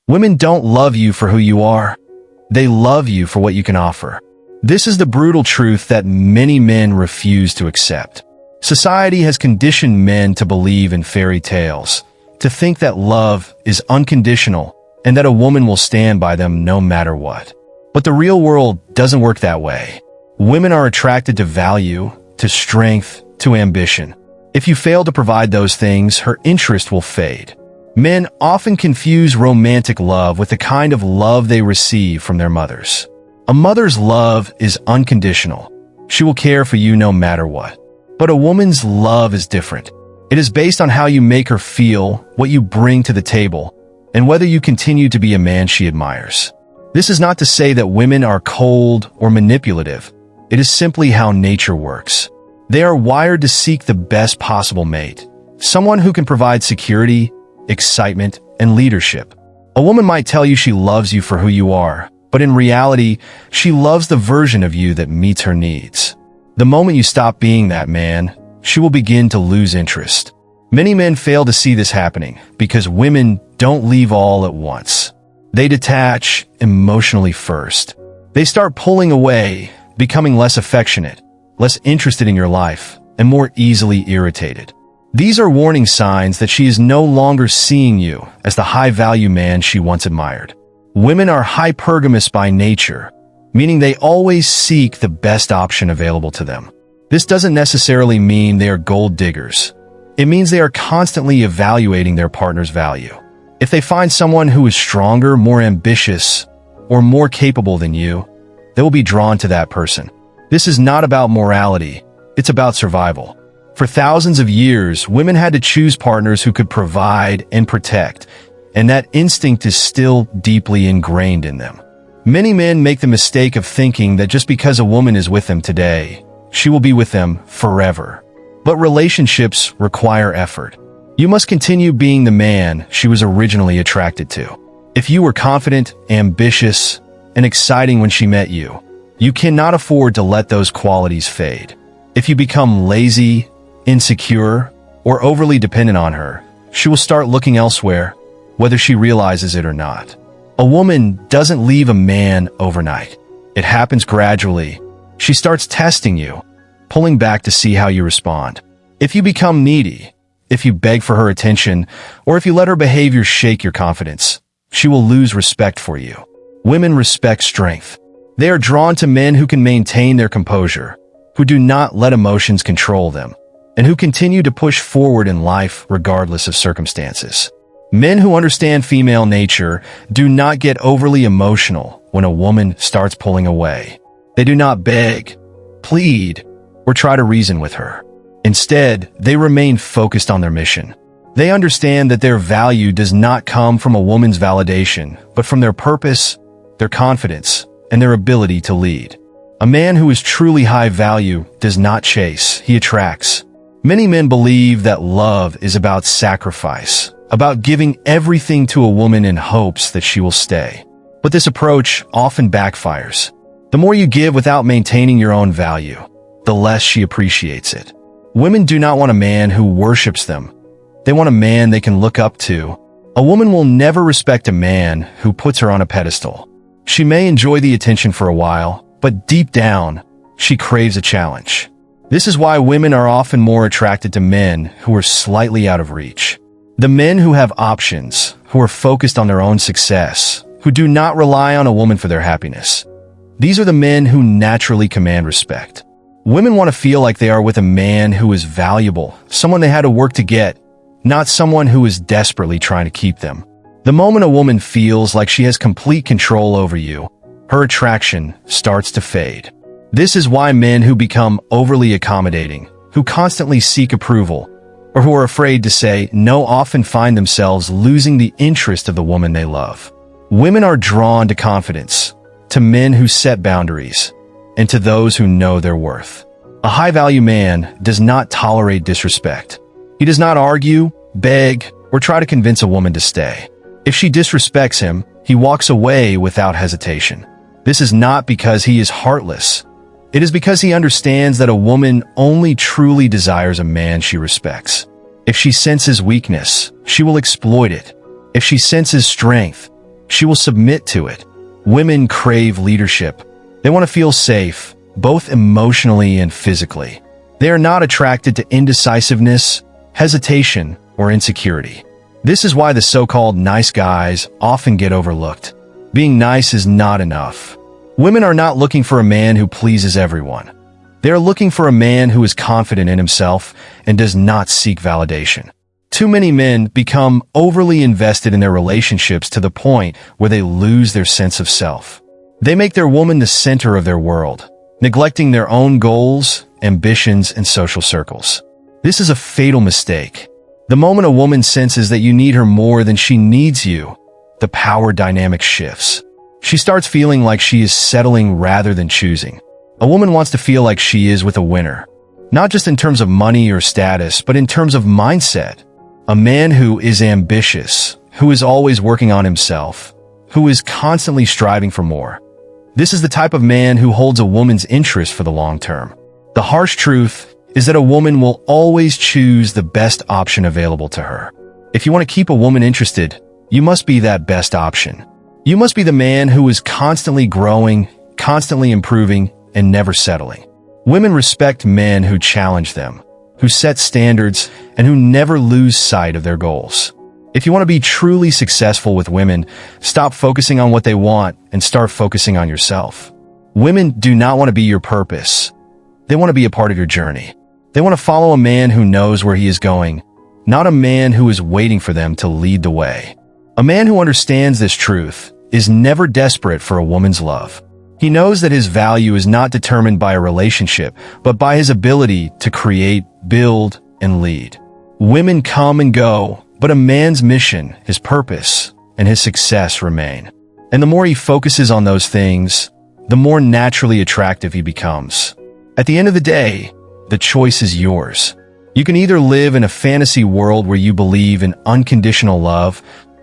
Women don't love you for who you are. They love you for what you can offer. This is the brutal truth that many men refuse to accept. Society has conditioned men to believe in fairy tales, to think that love is unconditional and that a woman will stand by them no matter what. But the real world doesn't work that way. Women are attracted to value, to strength, to ambition. If you fail to provide those things, her interest will fade. Men often confuse romantic love with the kind of love they receive from their mothers. A mother's love is unconditional. She will care for you no matter what. But a woman's love is different. It is based on how you make her feel, what you bring to the table, and whether you continue to be a man she admires. This is not to say that women are cold or manipulative. It is simply how nature works. They are wired to seek the best possible mate, someone who can provide security, excitement, and leadership. A woman might tell you she loves you for who you are, but in reality, she loves the version of you that meets her needs. The moment you stop being that man, she will begin to lose interest. Many men fail to see this happening because women don't leave all at once. They detach emotionally first. They start pulling away, becoming less affectionate, less interested in your life, and more easily irritated. These are warning signs that she is no longer seeing you as the high-value man she once admired. Women are hypergamous by nature, meaning they always seek the best option available to them. This doesn't necessarily mean they are gold diggers. It means they are constantly evaluating their partner's value. If they find someone who is stronger, more ambitious, or more capable than you, they will be drawn to that person. This is not about morality, it's about survival. For thousands of years, women had to choose partners who could provide and protect, and that instinct is still deeply ingrained in them. Many men make the mistake of thinking that just because a woman is with them today, she will be with them forever. But relationships require effort. You must continue being the man she was originally attracted to. If you were confident, ambitious, and exciting when she met you, you cannot afford to let those qualities fade. If you become lazy, insecure, or overly dependent on her, she will start looking elsewhere, whether she realizes it or not. A woman doesn't leave a man overnight. It happens gradually. She starts testing you, pulling back to see how you respond. If you become needy, if you beg for her attention, or if you let her behavior shake your confidence, she will lose respect for you. Women respect strength. They are drawn to men who can maintain their composure, who do not let emotions control them, and who continue to push forward in life regardless of circumstances. Men who understand female nature do not get overly emotional when a woman starts pulling away. They do not beg, plead, or try to reason with her. Instead, they remain focused on their mission. They understand that their value does not come from a woman's validation, but from their purpose, their confidence, and their ability to lead. A man who is truly high value does not chase, he attracts. Many men believe that love is about sacrifice, about giving everything to a woman in hopes that she will stay. But this approach often backfires. The more you give without maintaining your own value, the less she appreciates it. Women do not want a man who worships them. They want a man they can look up to. A woman will never respect a man who puts her on a pedestal. She may enjoy the attention for a while, but deep down, she craves a challenge. This is why women are often more attracted to men who are slightly out of reach. The men who have options, who are focused on their own success, who do not rely on a woman for their happiness. These are the men who naturally command respect. Women want to feel like they are with a man who is valuable, someone they had to work to get, not someone who is desperately trying to keep them. The moment a woman feels like she has complete control over you, her attraction starts to fade. This is why men who become overly accommodating, who constantly seek approval, or who are afraid to say no often find themselves losing the interest of the woman they love. Women are drawn to confidence, to men who set boundaries, and to those who know their worth. A high-value man does not tolerate disrespect. He does not argue, beg, or try to convince a woman to stay. If she disrespects him, he walks away without hesitation. This is not because he is heartless. It is because he understands that a woman only truly desires a man she respects. If she senses weakness, she will exploit it. If she senses strength, She will submit to it. Women crave leadership. They want to feel safe, both emotionally and physically. They are not attracted to indecisiveness, hesitation, or insecurity. This is why the so-called nice guys often get overlooked. Being nice is not enough. Women are not looking for a man who pleases everyone. They are looking for a man who is confident in himself and does not seek validation. Too many men become overly invested in their relationships to the point where they lose their sense of self. They make their woman the center of their world, neglecting their own goals, ambitions, and social circles. This is a fatal mistake. The moment a woman senses that you need her more than she needs you, the power dynamic shifts. She starts feeling like she is settling rather than choosing. A woman wants to feel like she is with a winner, not just in terms of money or status, but in terms of mindset. A man who is ambitious, who is always working on himself, who is constantly striving for more. This is the type of man who holds a woman's interest for the long term. The harsh truth is that a woman will always choose the best option available to her. If you want to keep a woman interested, you must be that best option. You must be the man who is constantly growing, constantly improving, and never settling. Women respect men who challenge them, who set standards, and who never lose sight of their goals. If you want to be truly successful with women, stop focusing on what they want and start focusing on yourself. Women do not want to be your purpose. They want to be a part of your journey. They want to follow a man who knows where he is going, not a man who is waiting for them to lead the way. A man who understands this truth is never desperate for a woman's love. He knows that his value is not determined by a relationship, but by his ability to create, build, and lead. Women come and go, but a man's mission, his purpose, and his success remain. And the more he focuses on those things, the more naturally attractive he becomes. At the end of the day, the choice is yours. You can either live in a fantasy world where you believe in unconditional love,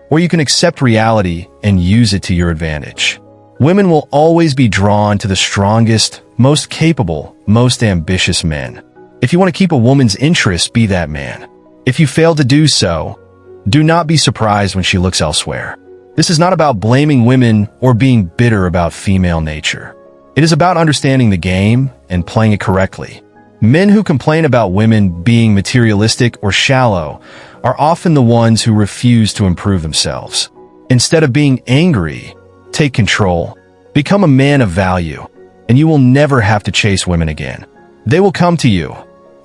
or you can accept reality and use it to your advantage. Women will always be drawn to the strongest, most capable, most ambitious men. If you want to keep a woman's interest, be that man. If you fail to do so, do not be surprised when she looks elsewhere. This is not about blaming women or being bitter about female nature. It is about understanding the game and playing it correctly. Men who complain about women being materialistic or shallow are often the ones who refuse to improve themselves. Instead of being angry, take control, become a man of value, and you will never have to chase women again. They will come to you,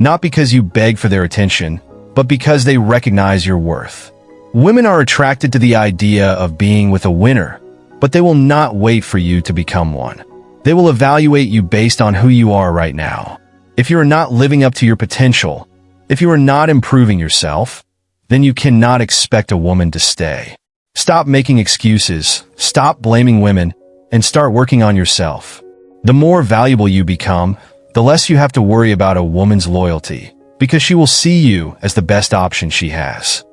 not because you beg for their attention, but because they recognize your worth. Women are attracted to the idea of being with a winner, but they will not wait for you to become one. They will evaluate you based on who you are right now. If you are not living up to your potential, if you are not improving yourself, then you cannot expect a woman to stay. Stop making excuses, stop blaming women, and start working on yourself. The more valuable you become, the less you have to worry about a woman's loyalty, because she will see you as the best option she has.